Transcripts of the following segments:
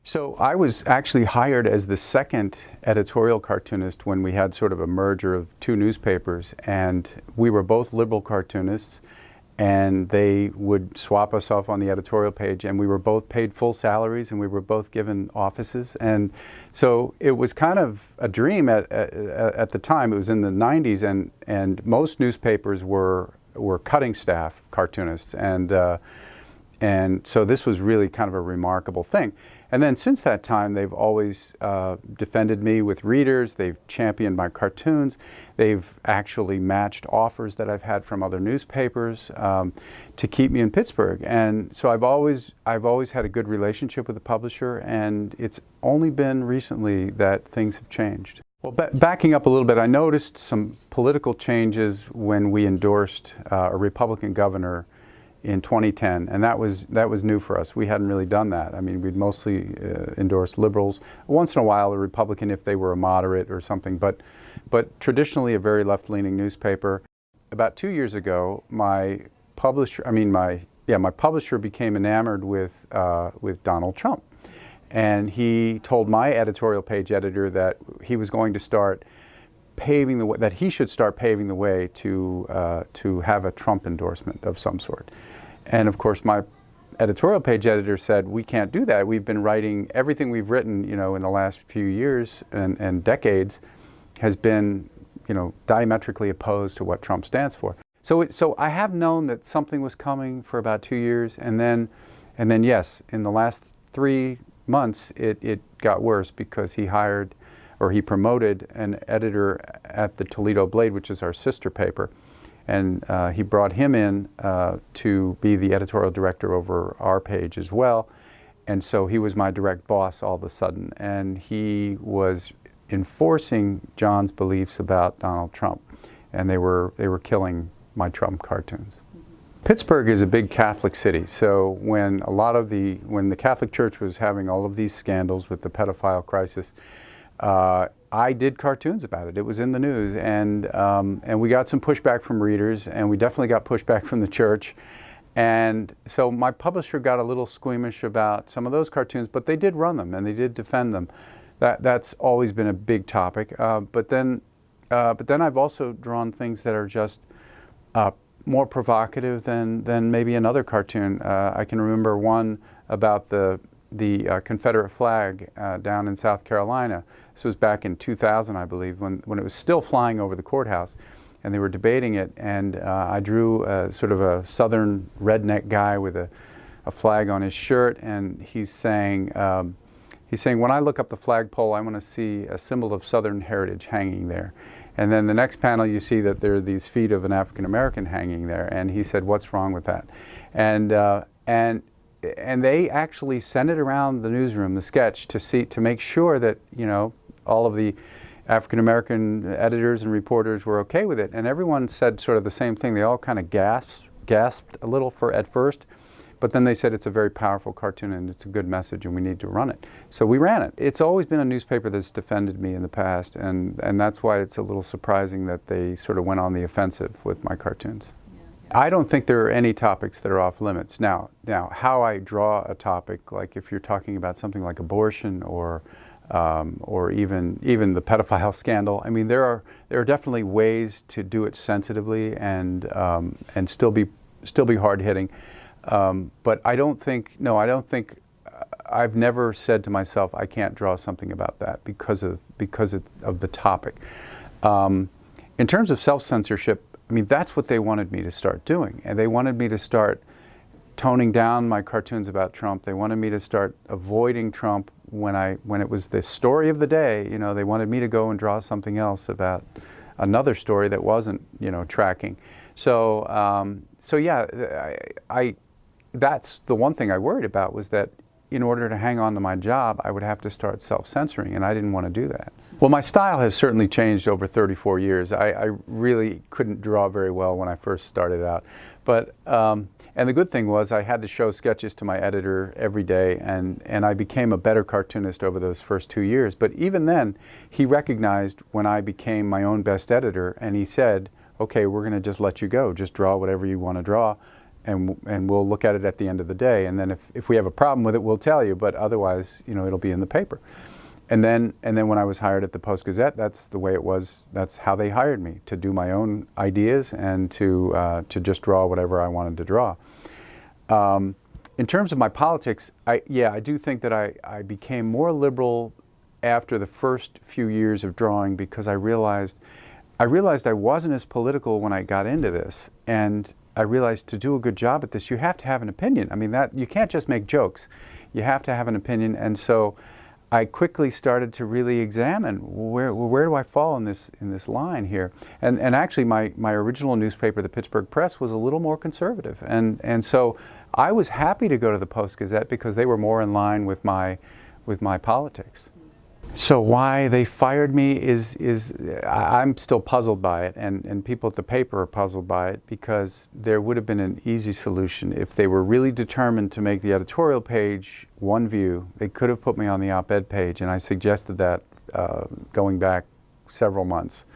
So I was actually hired as the second editorial cartoonist when we had sort of a merger of two newspapers, and we were both liberal cartoonists, and they would swap us off on the editorial page, and we were both paid full salaries, and we were both given offices. And so it was kind of a dream at the time. It was in the 90s, and most newspapers were cutting staff cartoonists, and so this was really kind of a remarkable thing. And then since that time, they've always defended me with readers. They've championed my cartoons. They've actually matched offers that I've had from other newspapers to keep me in Pittsburgh. And so I've always had a good relationship with the publisher, and it's only been recently that things have changed. Well, backing up a little bit, I noticed some political changes when we endorsed a Republican governor in 2010, and that was new for us. We hadn't really done that. I mean, we'd mostly endorsed liberals. Once in a while, a Republican if they were a moderate or something, but traditionally a very left-leaning newspaper. About 2 years ago, my publisher became enamored with Donald Trump, and he told my editorial page editor that he was going to start paving the way, that he should start paving the way to have a Trump endorsement of some sort. And of course, my editorial page editor said, we can't do that. We've been writing, everything we've written, in the last few years and decades has been, diametrically opposed to what Trump stands for. So I have known that something was coming for about 2 years, and then yes, in the last 3 months, it got worse because he promoted an editor at the Toledo Blade, which is our sister paper, and he brought him in to be the editorial director over our page as well. And so he was my direct boss all of a sudden, and he was enforcing John's beliefs about Donald Trump, and they were killing my Trump cartoons. Pittsburgh is a big Catholic city, so when the Catholic Church was having all of these scandals with the pedophile crisis, I did cartoons about it. It was in the news, and we got some pushback from readers, and we definitely got pushback from the church. And so my publisher got a little squeamish about some of those cartoons, but they did run them and they did defend them. That's always been a big topic. But then I've also drawn things that are just more provocative than maybe another cartoon. I can remember one about the Confederate flag down in South Carolina. This was back in 2000, I believe, when it was still flying over the courthouse, and they were debating it. And I drew sort of a southern redneck guy with a flag on his shirt, and he's saying, when I look up the flagpole, I want to see a symbol of Southern heritage hanging there. And then the next panel, you see that there are these feet of an African American hanging there, and he said, "What's wrong with that?" And they actually sent it around the newsroom, the sketch, to make sure that all of the African American editors and reporters were okay with it. And everyone said sort of the same thing. They all kind of gasped a little at first, but then they said it's a very powerful cartoon and it's a good message and we need to run it. So we ran it. It's always been a newspaper that's defended me in the past, and that's why it's a little surprising that they sort of went on the offensive with my cartoons. I don't think there are any topics that are off limits. Now, how I draw a topic, like if you're talking about something like abortion or even the pedophile scandal, I mean, there are definitely ways to do it sensitively and still be hard hitting. But I don't think I've never said to myself I can't draw something about that because of the topic. In terms of self-censorship, I mean, that's what they wanted me to start doing. And they wanted me to start toning down my cartoons about Trump. They wanted me to start avoiding Trump when it was the story of the day. They wanted me to go and draw something else about another story that wasn't, tracking. So yeah, that's the one thing I worried about, was that in order to hang on to my job, I would have to start self-censoring, and I didn't want to do that. Well, my style has certainly changed over 34 years. I really couldn't draw very well when I first started out. But, and the good thing was I had to show sketches to my editor every day, and I became a better cartoonist over those first 2 years. But even then, he recognized when I became my own best editor, and he said, okay, we're going to just let you go. Just draw whatever you want to draw. and we'll look at it at the end of the day. And then if we have a problem with it, we'll tell you. But otherwise, it'll be in the paper. And then when I was hired at the Post-Gazette, that's the way it was. That's how they hired me, to do my own ideas and to just draw whatever I wanted to draw. In terms of my politics, I do think that I became more liberal after the first few years of drawing, because I realized I wasn't as political when I got into this, and I realized to do a good job at this, you have to have an opinion. I mean, that you can't just make jokes. You have to have an opinion, and so I quickly started to really examine where do I fall in this line here. And actually, my original newspaper, the Pittsburgh Press, was a little more conservative, and so I was happy to go to the Post-Gazette because they were more in line with my politics. So why they fired me is I'm still puzzled by it, and people at the paper are puzzled by it, because there would have been an easy solution. If they were really determined to make the editorial page one view, they could have put me on the op-ed page, and I suggested that going back several months.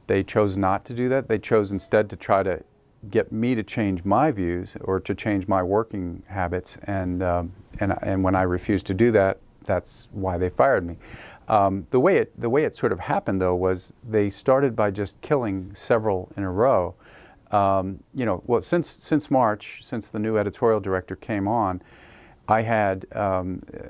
They chose not to do that. They chose instead to try to get me to change my views or to change my working habits, and when I refused to do that, that's why they fired me. The way it sort of happened, though, was they started by just killing several in a row. Well, since March, since the new editorial director came on, I had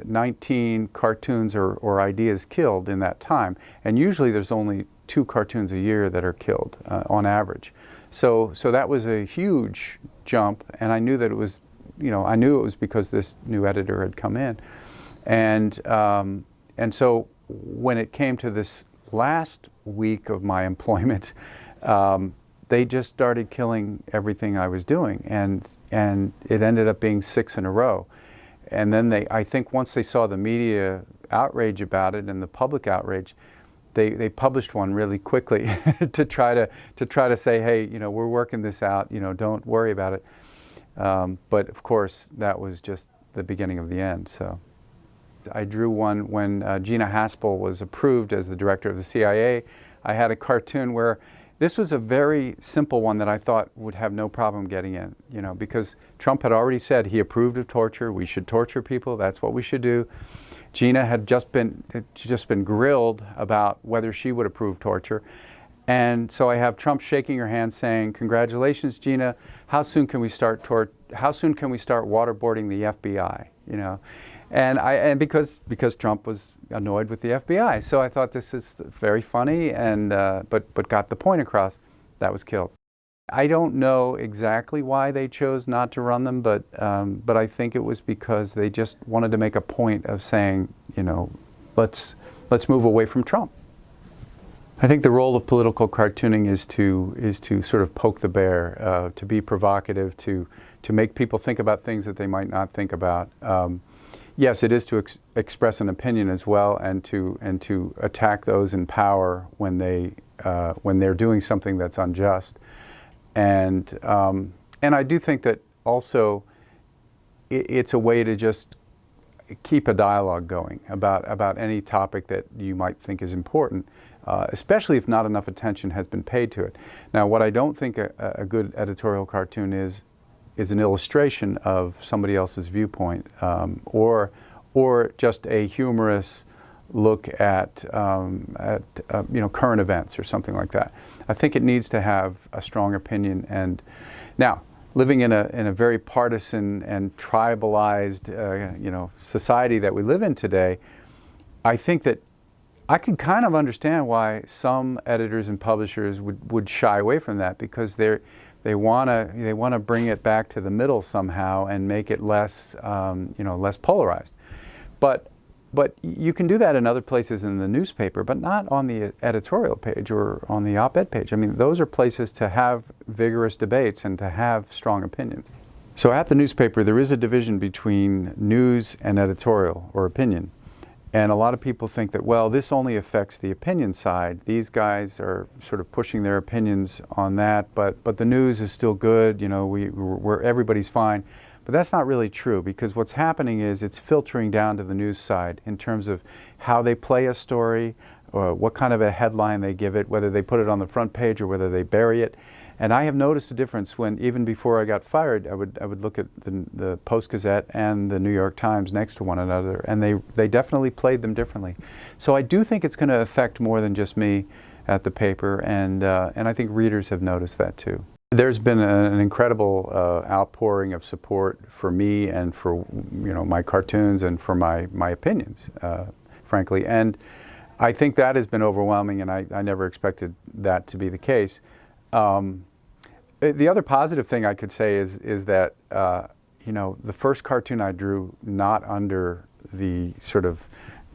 19 cartoons or ideas killed in that time, and usually there's only 2 cartoons a year that are killed on average. So that was a huge jump, and I knew that it was, I knew it was because this new editor had come in. And so when it came to this last week of my employment, they just started killing everything I was doing, and it ended up being 6 in a row. And then I think once they saw the media outrage about it and the public outrage, they published one really quickly to try to say, hey, we're working this out, don't worry about it. But of course, that was just the beginning of the end. So I drew one when Gina Haspel was approved as the director of the CIA. I had a cartoon where this was a very simple one that I thought would have no problem getting in, because Trump had already said he approved of torture. We should torture people. That's what we should do. Gina had just been grilled about whether she would approve torture. And so I have Trump shaking her hand saying, "Congratulations, Gina. How soon can we start waterboarding the FBI?" And because Trump was annoyed with the FBI, so I thought this is very funny, and but got the point across. That was killed. I don't know exactly why they chose not to run them, but I think it was because they just wanted to make a point of saying, let's move away from Trump. I think the role of political cartooning is to sort of poke the bear, to be provocative, to make people think about things that they might not think about. Yes, it is to express an opinion as well, and to attack those in power when they're doing something that's unjust. And I do think that also it's a way to just keep a dialogue going about any topic that you might think is important, especially if not enough attention has been paid to it. Now, what I don't think a good editorial cartoon is an illustration of somebody else's viewpoint, or just a humorous look at current events or something like that. I think it needs to have a strong opinion. And now, living in a very partisan and tribalized society that we live in today, I think that I can kind of understand why some editors and publishers would shy away from that, because they want to bring it back to the middle somehow and make it less less polarized. But you can do that in other places in the newspaper, but not on the editorial page or on the op-ed page. I mean, those are places to have vigorous debates and to have strong opinions. So at the newspaper, there is a division between news and editorial or opinion. And a lot of people think that, well, this only affects the opinion side. These guys are sort of pushing their opinions on that, but the news is still good, everybody's fine. But that's not really true, because what's happening is it's filtering down to the news side in terms of how they play a story, or what kind of a headline they give it, whether they put it on the front page or whether they bury it. And I have noticed a difference when, even before I got fired, I would look at the Post-Gazette and the New York Times next to one another, and they definitely played them differently. So I do think it's going to affect more than just me at the paper, and I think readers have noticed that too. There's been an incredible outpouring of support for me and for my cartoons and for my opinions, frankly. And I think that has been overwhelming, and I never expected that to be the case. The other positive thing I could say is that the first cartoon I drew, not under the sort of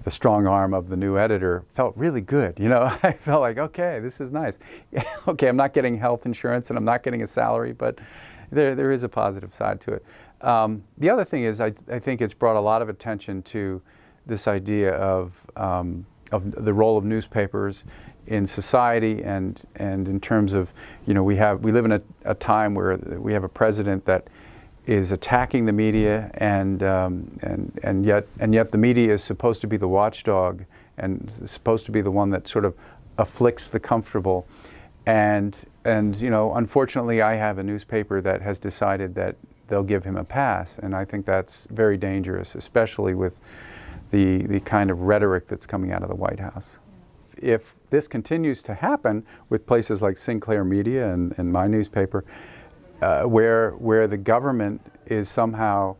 the strong arm of the new editor, felt really good. I felt like, okay, this is nice. Okay, I'm not getting health insurance and I'm not getting a salary, but there is a positive side to it. The other thing is I think it's brought a lot of attention to this idea of the role of newspapers in society, and in terms of, we live in a time where we have a president that is attacking the media, and yet the media is supposed to be the watchdog and supposed to be the one that sort of afflicts the comfortable. And unfortunately, I have a newspaper that has decided that they'll give him a pass, and I think that's very dangerous, especially with the kind of rhetoric that's coming out of the White House. If this continues to happen with places like Sinclair Media and my newspaper, where the government is somehow,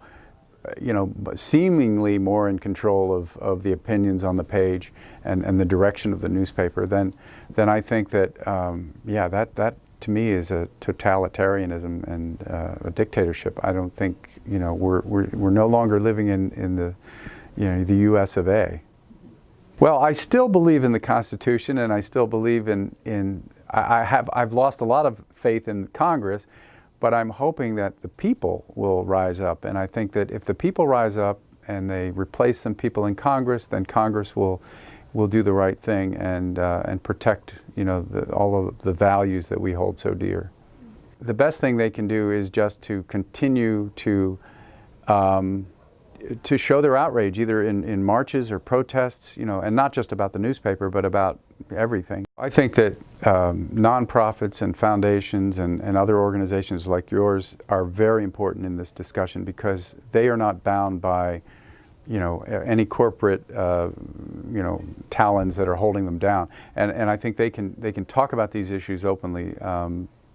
seemingly more in control of the opinions on the page and the direction of the newspaper, then I think that that to me is a totalitarianism and a dictatorship. I don't think we're no longer living in the U.S. of A. Well, I still believe in the Constitution, and I still believe I've lost a lot of faith in Congress, but I'm hoping that the people will rise up. And I think that if the people rise up and they replace some people in Congress, then Congress will do the right thing and protect all of the values that we hold so dear. The best thing they can do is just to continue to show their outrage, either in marches or protests, and not just about the newspaper, but about everything. I think that nonprofits and foundations and other organizations like yours are very important in this discussion, because they are not bound by any corporate talons that are holding them down, and I think they can talk about these issues openly.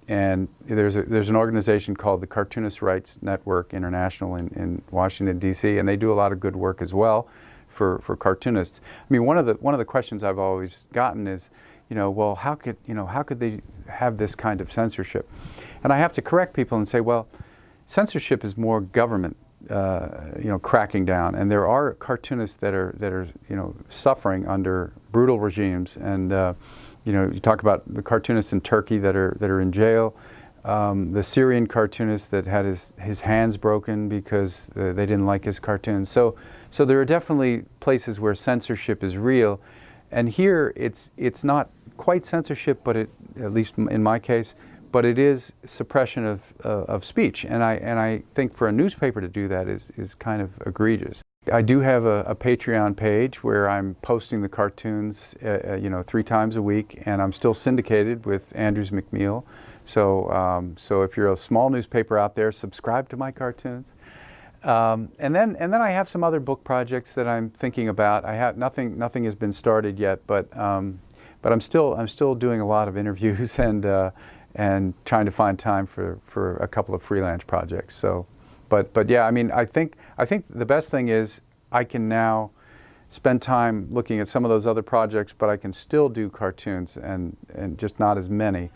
And there's an organization called the Cartoonist Rights Network International in Washington, D.C., and they do a lot of good work as well for cartoonists. I mean, one of the questions I've always gotten is, well, how could they have this kind of censorship? And I have to correct people and say, well, censorship is more government, cracking down, and there are cartoonists that are suffering under brutal regimes. And you talk about the cartoonists in Turkey that are in jail, the Syrian cartoonist that had his hands broken because they didn't like his cartoons. So there are definitely places where censorship is real, and here it's not quite censorship, but at least in my case, but it is suppression of speech, and I think for a newspaper to do that is kind of egregious. I do have a Patreon page where I'm posting the cartoons 3 times a week, and I'm still syndicated with Andrews McMeel. So if you're a small newspaper out there, subscribe to my cartoons. And then I have some other book projects that I'm thinking about. I have nothing has been started yet, but I'm still doing a lot of interviews and trying to find time for a couple of freelance projects. So. But yeah, I mean, I think the best thing is I can now spend time looking at some of those other projects, but I can still do cartoons and just not as many.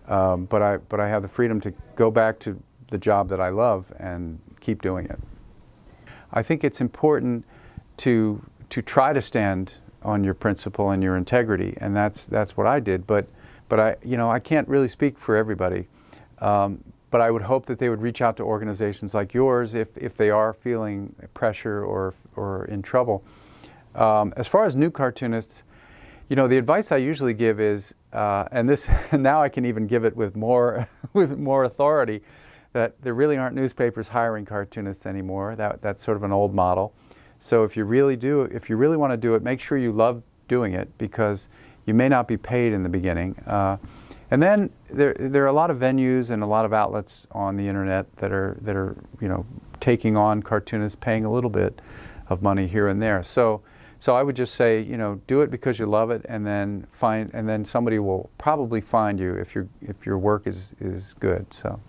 But I have the freedom to go back to the job that I love and keep doing it. I think it's important to try to stand on your principle and your integrity, and that's what I did. But I can't really speak for everybody. But I would hope that they would reach out to organizations like yours if they are feeling pressure or in trouble. As far as new cartoonists, the advice I usually give is, and this now I can even give it with more authority, that there really aren't newspapers hiring cartoonists anymore. That's sort of an old model. So if you really want to do it, make sure you love doing it, because you may not be paid in the beginning. And then there are a lot of venues and a lot of outlets on the internet that are taking on cartoonists, paying a little bit of money here and there. So I would just say, do it because you love it, and then somebody will probably find you if your work is good. So.